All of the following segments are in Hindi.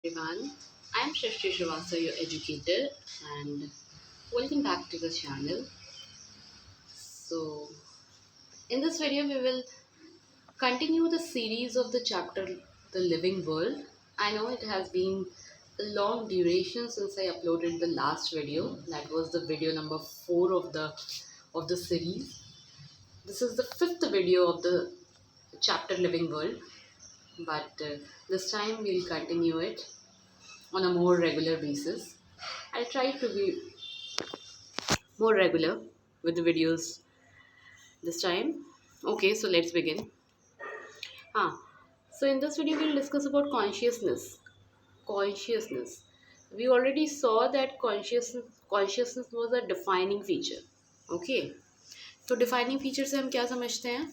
Everyone, I am Shrishti Srivastava, your educator, and welcome back to the channel. So, in this video, we will continue the series of the chapter The Living World. I know it has been a long duration since I uploaded the last video. That was the video number 4 of the series. This is the fifth video of the chapter Living World, but this time we'll continue it on a more regular basis. I'll try to be more regular with the videos this time. Okay, so let's begin. Ah, so in this video we'll discuss about consciousness. Consciousness. We already saw that consciousness was a defining feature. Okay, तो डिफाइनिंग फीचर से हम क्या समझते हैं?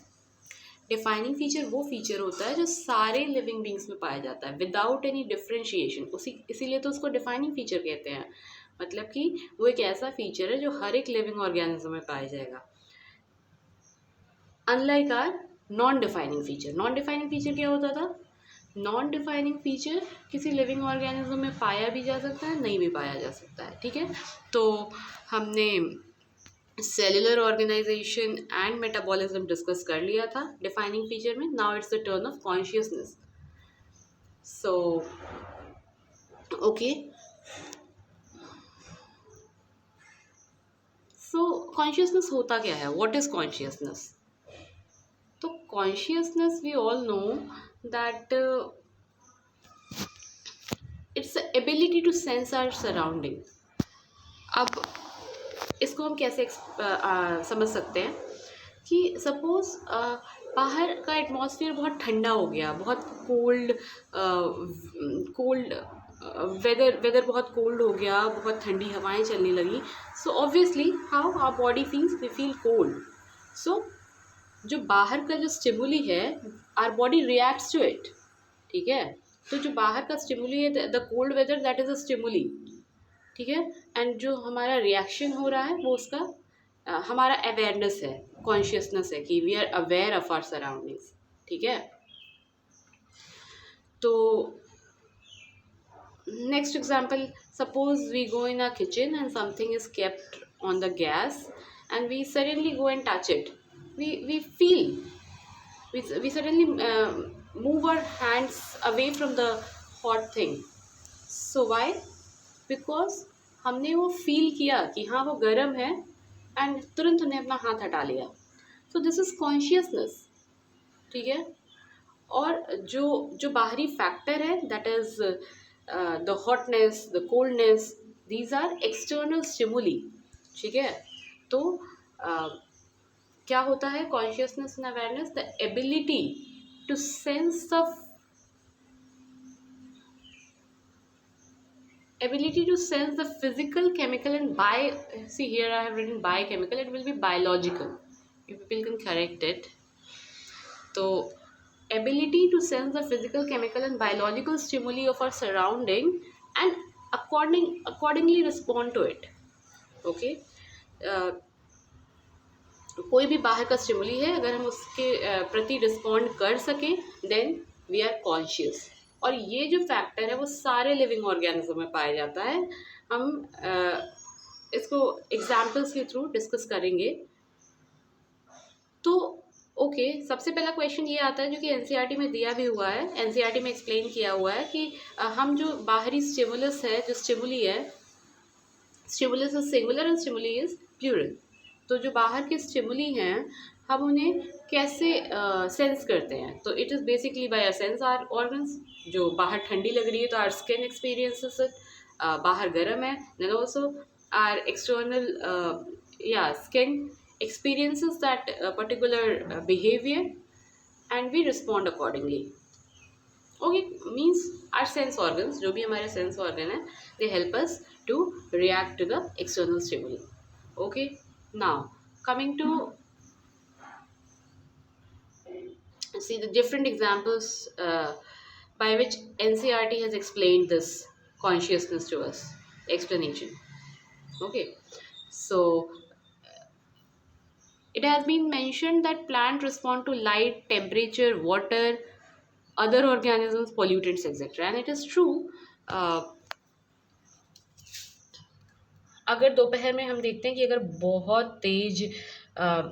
डिफाइनिंग फीचर वो फीचर होता है जो सारे लिविंग बींग्स में पाया जाता है विदाउट एनी डिफ्रेंशिएशन, उसी इसीलिए तो उसको डिफाइनिंग फीचर कहते हैं. मतलब कि वो एक ऐसा फीचर है जो हर एक लिविंग ऑर्गेनिज्म में पाया जाएगा, unlike are non defining feature. Non defining feature क्या होता था? नॉन डिफाइनिंग फीचर किसी लिविंग ऑर्गेनिज्म में पाया भी जा सकता है, नहीं भी पाया जा सकता है. ठीक है, तो हमने cellular organisation and metabolism discuss कर लिया था डिफाइनिंग फीचर में. Now it's the turn of consciousness. So OK, so consciousness होता क्या है? What is consciousness? तो consciousness we all know that it's ability to sense our surrounding. अब इसको हम कैसे समझ सकते हैं कि सपोज बाहर का एटमॉस्फेयर बहुत ठंडा हो गया, बहुत कोल्ड कोल्ड वेदर बहुत कोल्ड हो गया, बहुत ठंडी हवाएं चलने लगी. So obviously how our body feels, we feel cold. So जो बाहर का जो स्टिमुली है, our body reacts to it. ठीक है, तो जो बाहर का स्टिमुली है, the cold weather, that is a stimuli. ठीक है, एंड जो हमारा रिएक्शन हो रहा है वो उसका हमारा अवेयरनेस है, कॉन्शियसनेस है कि we are aware of our surroundings. ठीक है, तो next example, suppose we go in a kitchen and something is kept on the gas and we suddenly go and touch it. We feel, we suddenly move our hands away from the hot thing. So why? Because हमने वो फील किया कि हाँ वो गर्म है एंड तुरंत उन्हें अपना हाथ हटा लिया. So this is consciousness. ठीक है, और जो जो बाहरी फैक्टर है, that is the hotness, the coldness, these are external stimuli. ठीक है, तो क्या होता है consciousness and awareness? The ability to sense the ability to sense the physical, chemical and see here I have written biochemical, it will be biological, you people can correct it. So ability to sense the physical, chemical and biological stimuli of our surrounding and accordingly respond to it. Okay, कोई भी बाहर का स्टिमुली है, अगर हम उसके प्रति रिस्पॉन्ड कर सकें, देन वी आर कॉन्शियस. और ये जो फैक्टर है वो सारे लिविंग ऑर्गेनिज्म में पाया जाता है. हम इसको एग्जाम्पल्स के थ्रू डिस्कस करेंगे. तो ओके, सबसे पहला क्वेश्चन ये आता है जो कि एनसीईआरटी में दिया भी हुआ है, एनसीईआरटी में एक्सप्लेन किया हुआ है कि हम जो बाहरी स्टिमुलस है, जो स्टिमुली है, stimulus is singular and stimuli is plural. तो जो बाहर के स्टिमुली हैं हम उन्हें कैसे सेंस करते हैं? तो it is basically by sense are organs. जो बाहर ठंडी लग रही है तो आर स्किन एक्सपीरियंसेस इट, बाहर गर्म है, देन ऑल्सो आर एक्सटर्नल या skin experiences that particular behavior and we respond accordingly. Okay, means our sense organs, जो भी हमारे sense organ है, they help us to react to the external stimuli. Okay, now coming to see the different examples by which NCERT has explained this consciousness to us. Explanation. Okay, so it has been mentioned that plants respond to light, temperature, water, other organisms, pollutants, etc. And it is true अगर दोपहर में हम देखते हैं कि अगर बहुत तेज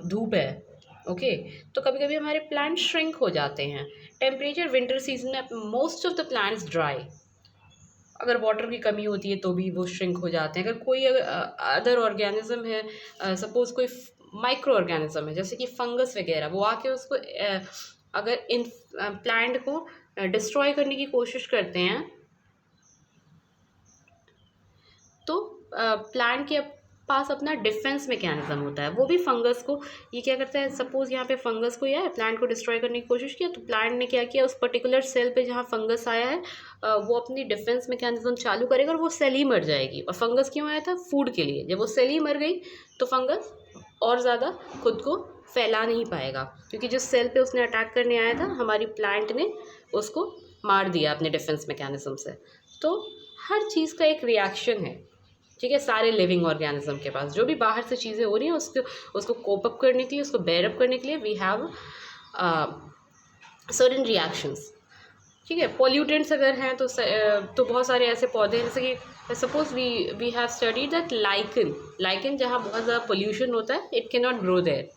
धूप है, ओके, तो कभी कभी हमारे प्लांट श्रिंक हो जाते हैं। टेम्परेचर विंटर सीजन में most of the plants dry, अगर वाटर की कमी होती है तो भी वो श्रिंक हो जाते हैं। अगर कोई अदर ऑर्गेनिज्म है, सपोज कोई माइक्रो ऑर्गेनिज्म है जैसे कि फंगस वगैरह, वो आके उसको अगर इन प्लांट को डिस्ट्रॉय करने की कोशिश करते हैं, तो प्लांट के पास अपना डिफेंस मैकेनिज्म होता है। वो भी फंगस को, ये क्या करता है, सपोज यहाँ पे फंगस को या है प्लांट को डिस्ट्रॉय करने की कोशिश किया, तो प्लांट ने क्या किया, उस पर्टिकुलर सेल पे जहाँ फंगस आया है वो अपनी डिफेंस मैकेनिज्म चालू करेगा और वो सेल ही मर जाएगी। और फंगस क्यों आया था, फूड के लिए। जब वो सेल ही मर गई तो फंगस और ज़्यादा खुद को फैला नहीं पाएगा, क्योंकि जिस सेल पे उसने अटैक करने आया था हमारी प्लांट ने उसको मार दिया अपने डिफेंस मैकेनिज्म से। तो हर चीज़ का एक रिएक्शन है, ठीक है। सारे लिविंग ऑर्गेनिज्म के पास जो भी बाहर से चीज़ें हो रही हैं उसको कोप अप करने के लिए, उसको बेयर अप करने के लिए वी हैव सर्टेन रिएक्शंस, ठीक है। पॉल्यूटेंट्स अगर हैं तो बहुत सारे ऐसे पौधे हैं, जैसे कि suppose we have studied that lichen जहाँ बहुत ज़्यादा पोल्यूशन होता है it can not grow there,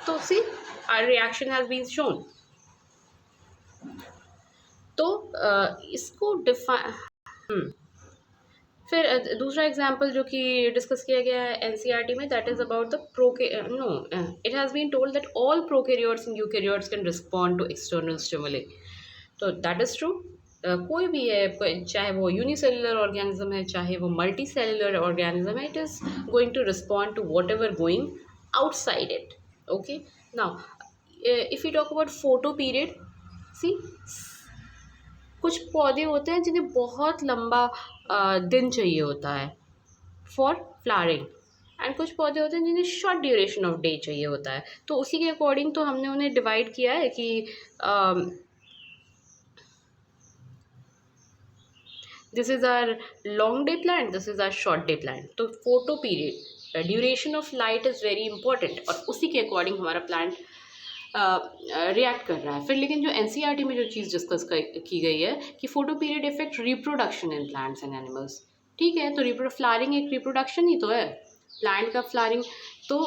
तो see our reaction has been shown. तो इसको डिफाइन, फिर दूसरा एग्जाम्पल जो कि डिस्कस किया गया है एनसीईआरटी में, that is about the no, it has been told that all prokaryotes and eukaryotes can respond to external stimuli. तो दैट इज़ ट्रू। कोई भी है, चाहे वो यूनिसेलुलर ऑर्गेनिज्म है, चाहे वो मल्टी सेलुलर ऑर्गेनिज्म है, it is going to respond to whatever going outside it, okay. Now if you talk about photoperiod, see कुछ पौधे होते हैं जिन्हें बहुत लंबा दिन चाहिए होता है फॉर फ्लावरिंग, एंड कुछ पौधे होते हैं जिन्हें शॉर्ट ड्यूरेशन ऑफ डे चाहिए होता है। तो उसी के अकॉर्डिंग तो हमने उन्हें डिवाइड किया है कि this is are long day plant, this is are short day plant. तो photoperiod, duration of light is very important, और उसी के अकॉर्डिंग हमारा प्लांट रिएक्ट कर रहा है। फिर लेकिन जो एनसीईआरटी में जो चीज़ डिस्कस की गई है कि photo period effect reproduction in plants and animals, ठीक है। तो फ्लावरिंग एक रिप्रोडक्शन ही तो है, प्लांट का फ्लावरिंग। तो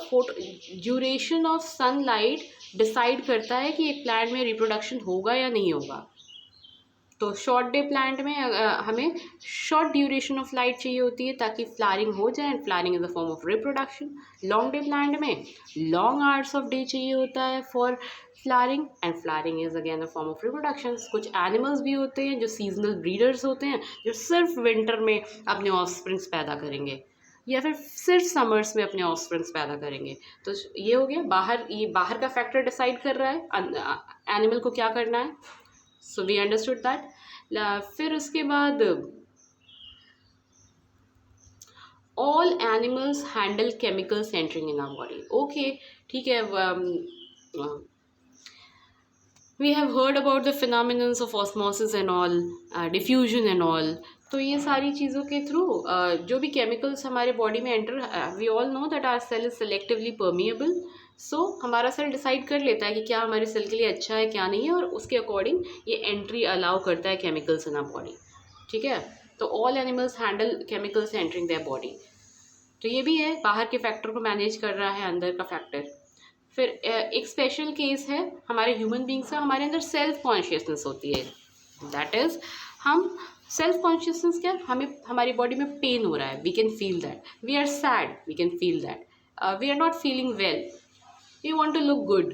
photo duration of sunlight decide करता है कि एक प्लांट में रिप्रोडक्शन होगा या नहीं होगा। तो शॉर्ट डे प्लांट में हमें शॉर्ट ड्यूरेशन ऑफ लाइट चाहिए होती है ताकि फ्लावरिंग हो जाए, and flowering is a form of reproduction. Long day plant में लॉन्ग आवर्स ऑफ डे चाहिए होता है for flowering, and flowering is again a form of reproduction. कुछ एनिमल्स भी होते हैं जो सीजनल ब्रीडर्स होते हैं, जो सिर्फ विंटर में अपने ऑफस्प्रिंग्स पैदा करेंगे या फिर सिर्फ समर्स में अपने ऑफस्प्रिंग्स पैदा करेंगे। तो ये हो गया बाहर, ये बाहर का फैक्टर डिसाइड कर रहा है एनिमल को क्या करना है। So we understood that. फिर उसके बाद all animals handle chemicals entering in our body, okay, ठीक है। We have heard about the phenomenons of osmosis and all, diffusion and all. तो ये सारी चीज़ों के थ्रू जो भी केमिकल्स हमारे बॉडी में enter, we all know that our cell is selectively permeable. So हमारा सेल डिसाइड कर लेता है कि क्या हमारे सेल के लिए अच्छा है क्या नहीं है, और उसके अकॉर्डिंग ये एंट्री अलाउ करता है केमिकल्स इन आवर बॉडी, ठीक है। तो all animals handle chemicals entering their body. तो ये भी है, बाहर के फैक्टर को मैनेज कर रहा है अंदर का फैक्टर। फिर एक स्पेशल केस है हमारे ह्यूमन बींग्स का, हमारे अंदर सेल्फ कॉन्शियसनेस होती है। दैट इज़ हम सेल्फ कॉन्शियसनेस क्या, हमें हमारी बॉडी में पेन हो रहा है, we can feel that. We are sad, we can feel that. We are not feeling well, we want to look good.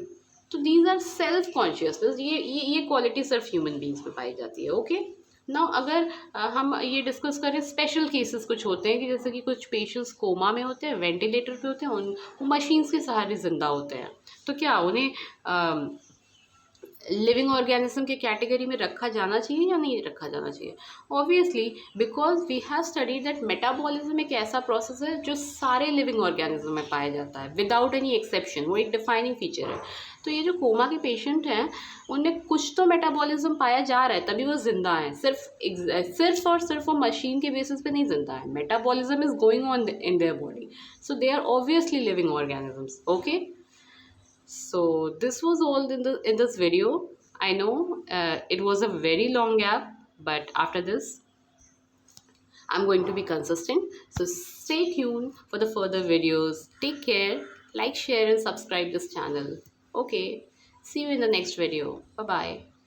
तो दीज आर सेल्फ कॉन्शियसनेस, ये क्वालिटी सिर्फ ह्यूमन बींग्स में पाई जाती है, ओके। नाउ अगर हम ये डिस्कस करें, स्पेशल केसेस कुछ होते हैं कि जैसे कि कुछ पेशेंट्स कोमा में होते हैं, वेंटिलेटर पे होते हैं, वो मशीन्स के सहारे जिंदा होते हैं। तो क्या उन्हें लिविंग ऑर्गेनिज्म के कैटेगरी में रखा जाना चाहिए या नहीं रखा जाना चाहिए? Obviously, because we have studied that metabolism एक ऐसा प्रोसेस है जो सारे लिविंग ऑर्गेनिज्म में पाया जाता है विदाउट एनी एक्सेप्शन, वो एक डिफाइनिंग फीचर है। तो ये जो कोमा के पेशेंट हैं उनमें कुछ तो मेटाबॉलिज्म पाया जा रहा है, तभी वो जिंदा हैं। सिर्फ वो मशीन के बेसिस पे नहीं जिंदा है, metabolism is going on in their body, so they are obviously living organisms, okay. So this was all in this video. I know it was a very long gap, but after this I'm going to be consistent. So stay tuned for the further videos. Take care, like, share, and subscribe this channel. Okay, see you in the next video. Bye bye.